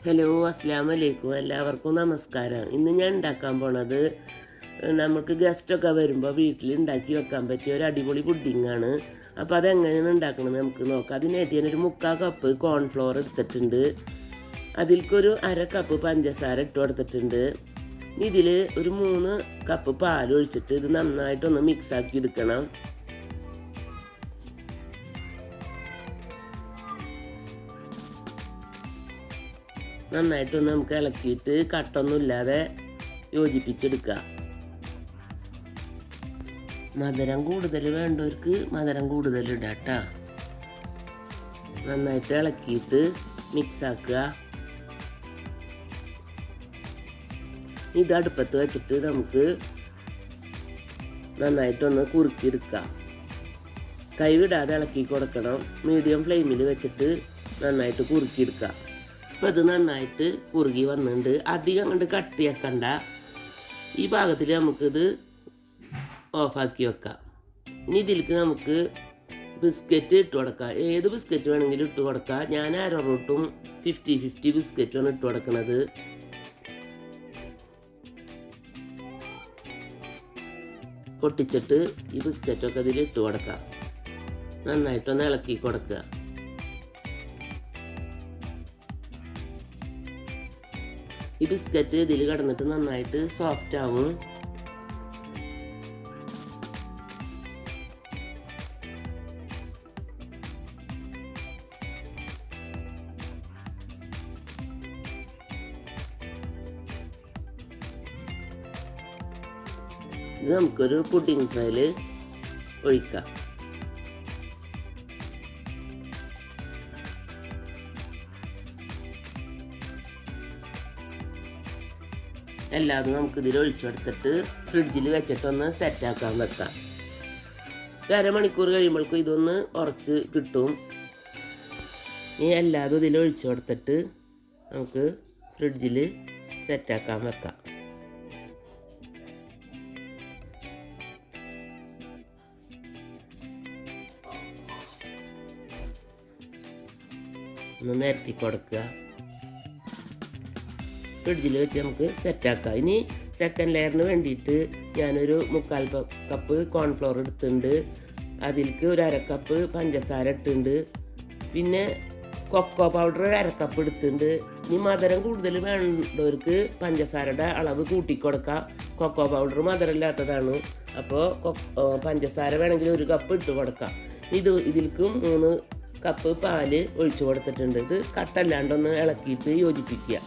Hello, അസ്സലാമു അലൈക്കും. എല്ലാവർക്കും നമസ്കാരം. ഇന്ന് ഞാൻ ഉണ്ടാക്കാൻ പോണത് നമുക്ക് ഗസ്റ്റൊക്കെ വരുമ്പോൾ വീട്ടിൽ ഉണ്ടാക്കി വെക്കാൻ പറ്റിയ ഒരു അടിപൊളി പുഡിങ്ങാണ്. അപ്പോൾ അതെങ്ങനെയാണ് ഉണ്ടാക്കണമെന്ന് നമുക്ക് നോക്കാം. അതിനായിട്ട് ഞാനൊരു 3/4 കപ്പ് കോൺഫ്ലോർ എടുത്തിട്ടുണ്ട്. അതിൽക്കൊരു 1/2 കപ്പ് പഞ്ചസാര ഇട്ട് കൊടുത്തിട്ടുണ്ട്. ഇതിൽ ഒരു 3 കപ്പ് പാൽ ഒഴിച്ചിട്ട് ഇത് നന്നായിട്ടൊന്ന് മിക്സാക്കി എടുക്കണം. നന്നായിട്ടൊന്ന് നമുക്ക് ഇളക്കിയിട്ട് കട്ടൊന്നുമില്ലാതെ യോജിപ്പിച്ചെടുക്കുക. മധുരം കൂടുതൽ വേണ്ടവർക്ക് മധുരം കൂടുതൽ ഇടാം കേട്ടോ. നന്നായിട്ട് ഇളക്കിയിട്ട് മിക്സാക്കുക. ഇത് അടുപ്പത്ത് വെച്ചിട്ട് നമുക്ക് നന്നായിട്ടൊന്ന് കുറുക്കിയെടുക്കാം. കൈവിടാതെ ഇളക്കി കൊടുക്കണം. മീഡിയം ഫ്ലെയിമിൽ വെച്ചിട്ട് നന്നായിട്ട് കുറുക്കിയെടുക്കുക. അപ്പോൾ ഇത് നന്നായിട്ട് കുറുകി വന്നിട്ടുണ്ട്. അധികം കണ്ട് കട്ടിയാക്കണ്ട. ഈ ഭാഗത്തിൽ നമുക്കിത് ഓഫാക്കി വെക്കാം. ഇനി ഇതിലേക്ക് നമുക്ക് ബിസ്ക്കറ്റ് ഇട്ട് കൊടുക്കാം. ഏത് ബിസ്ക്കറ്റ് വേണമെങ്കിലും ഇട്ട് കൊടുക്കാം. ഞാൻ ആരോറൂട്ടും 50-50 ബിസ്ക്കറ്റാണ് ഇട്ട് കൊടുക്കുന്നത്. പൊട്ടിച്ചിട്ട് ഈ ബിസ്ക്കറ്റൊക്കെ ഇതിൽ ഇട്ട് കൊടുക്കാം. നന്നായിട്ടൊന്ന് ഇളക്കി കൊടുക്കുക. ഈ ബിസ്ക്കറ്റ് ഇതിൽ കിടന്നിട്ട് നന്നായിട്ട് സോഫ്റ്റ് ആവും. ഇത് നമുക്കൊരു പുഡിംഗ് ട്രേയിൽ ഒഴിക്കാം. എല്ലാതും നമുക്കിതിൽ ഒഴിച്ചെടുത്തിട്ട് ഫ്രിഡ്ജിൽ വെച്ചിട്ടൊന്ന് സെറ്റാക്കാൻ വെക്കാം. ഒരു അരമണിക്കൂർ കഴിയുമ്പോഴേക്കും ഇതൊന്ന് ഉറച്ച് കിട്ടും. ഈ എല്ലാതും ഇതിൽ ഒഴിച്ചു കൊടുത്തിട്ട് നമുക്ക് ഫ്രിഡ്ജിൽ സെറ്റാക്കാൻ വെക്കാം. ഒന്ന് നിരത്തി കൊടുക്കുക. ഫ്രിഡ്ജിൽ വെച്ച് നമുക്ക് സെറ്റാക്കാം. ഇനി സെക്കൻഡ് ലെയറിന് വേണ്ടിയിട്ട് ഞാനൊരു 3/4 കപ്പ് കോൺഫ്ലോർ എടുത്തിട്ടുണ്ട്. അതിലേക്ക് ഒരു 1/2 കപ്പ് പഞ്ചസാര ഇട്ടിട്ടുണ്ട്. പിന്നെ കൊക്കോ പൗഡർ 1/2 കപ്പ് എടുത്തിട്ടുണ്ട്. ഇനി മധുരം കൂടുതൽ വേണ്ടവർക്ക് പഞ്ചസാരയുടെ അളവ് കൂട്ടിക്കൊടുക്കാം. Cocoa powder മധുരമില്ലാത്തതാണ്. അപ്പോൾ പഞ്ചസാര വേണമെങ്കിൽ 1 കപ്പ് ഇട്ട് കൊടുക്കാം. ഇതിലേക്കും 3 കപ്പ് പാല് ഒഴിച്ചു കൊടുത്തിട്ടുണ്ട്. ഇത് കട്ടല്ലാണ്ടൊന്ന് ഇളക്കിയിട്ട് യോജിപ്പിക്കുക.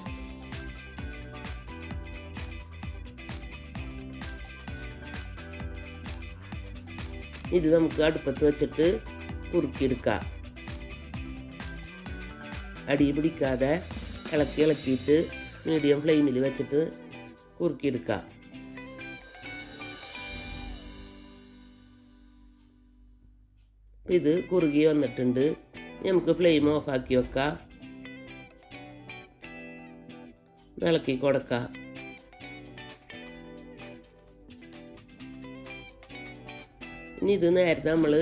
ഇത് നമുക്ക് അടുപ്പത്ത് വെച്ചിട്ട് കുറുക്കിയെടുക്കാം. അടി പിടിക്കാതെ ഇളക്കിയിട്ട് മീഡിയം ഫ്ലെയിമിൽ വെച്ചിട്ട് കുറുക്കിയെടുക്കാം. ഇത് കുറുകി വന്നിട്ടുണ്ട്. നമുക്ക് ഫ്ലെയിം ഓഫാക്കി വെക്കാം. ഇളക്കി കൊടുക്കാം. ഇനി ഇത് നേരത്തെ നമ്മൾ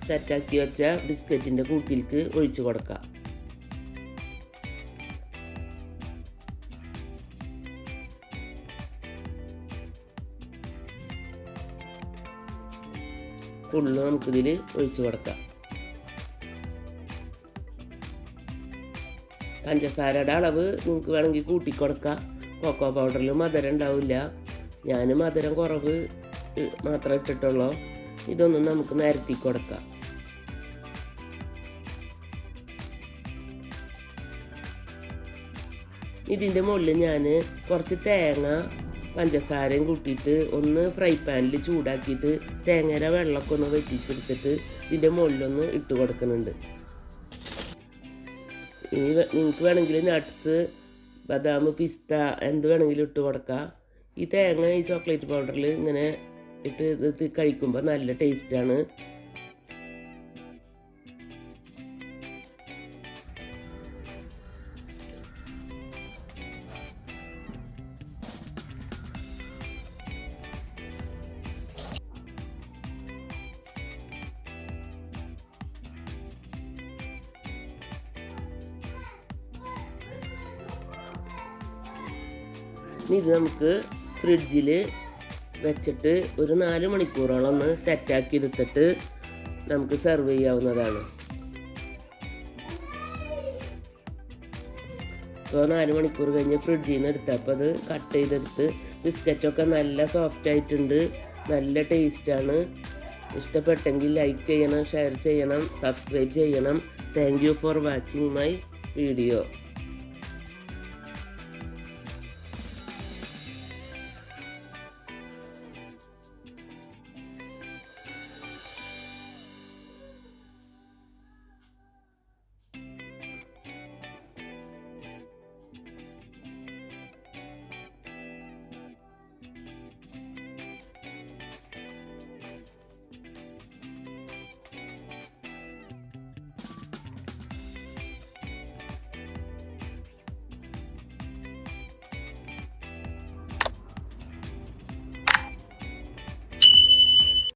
സെറ്റാക്കി വെച്ച ബിസ്ക്കറ്റിൻ്റെ കൂട്ടിലേക്ക് ഒഴിച്ചു കൊടുക്കാം. ഫുള്ള് നമുക്കിതിൽ ഒഴിച്ചു കൊടുക്കാം. പഞ്ചസാരയുടെ അളവ് നിങ്ങൾക്ക് വേണമെങ്കിൽ കൂട്ടിക്കൊടുക്കാം. കൊക്കോ പൗഡറിൽ മധുരം ഉണ്ടാവില്ല. ഞാൻ മധുരം കുറവ് മാത്രമേ ഇട്ടിട്ടുള്ളൂ. ഇതൊന്നും നമുക്ക് നിരത്തി കൊടുക്കാം. ഇതിൻ്റെ മുകളിൽ ഞാൻ കുറച്ച് തേങ്ങ പഞ്ചസാരയും കൂട്ടിയിട്ട് ഒന്ന് ഫ്രൈ പാനിൽ ചൂടാക്കിയിട്ട് തേങ്ങയുടെ വെള്ളമൊക്കെ ഒന്ന് വറ്റിച്ചെടുത്തിട്ട് ഇതിൻ്റെ മുകളിലൊന്ന് ഇട്ട് കൊടുക്കുന്നുണ്ട്. ഇനി നിങ്ങൾക്ക് വേണമെങ്കിൽ നട്ട്സ്, ബദാം, പിസ്ത എന്ത് വേണമെങ്കിലും ഇട്ട് കൊടുക്കാം. ഈ തേങ്ങ ഈ ചോക്ലേറ്റ് പൗഡറിൽ ഇങ്ങനെ ഇട്ട് ഇത് കഴിക്കുമ്പോൾ നല്ല ടേസ്റ്റാണ്. ഇനി ഇത് നമുക്ക് ഫ്രിഡ്ജിൽ വെച്ചിട്ട് ഒരു 4 മണിക്കൂറോളം ഒന്ന് സെറ്റാക്കി എടുത്തിട്ട് നമുക്ക് സെർവ് ചെയ്യാവുന്നതാണ്. അപ്പോൾ 4 മണിക്കൂർ കഴിഞ്ഞ് ഫ്രിഡ്ജിൽ നിന്ന് എടുത്തപ്പോൾ അത് കട്ട് ചെയ്തെടുത്ത് ബിസ്ക്കറ്റൊക്കെ നല്ല സോഫ്റ്റ് ആയിട്ടുണ്ട്, നല്ല ടേസ്റ്റാണ്. ഇഷ്ടപ്പെട്ടെങ്കിൽ ലൈക്ക് ചെയ്യണം, ഷെയർ ചെയ്യണം, സബ്സ്ക്രൈബ് ചെയ്യണം. Thank you for watching my video.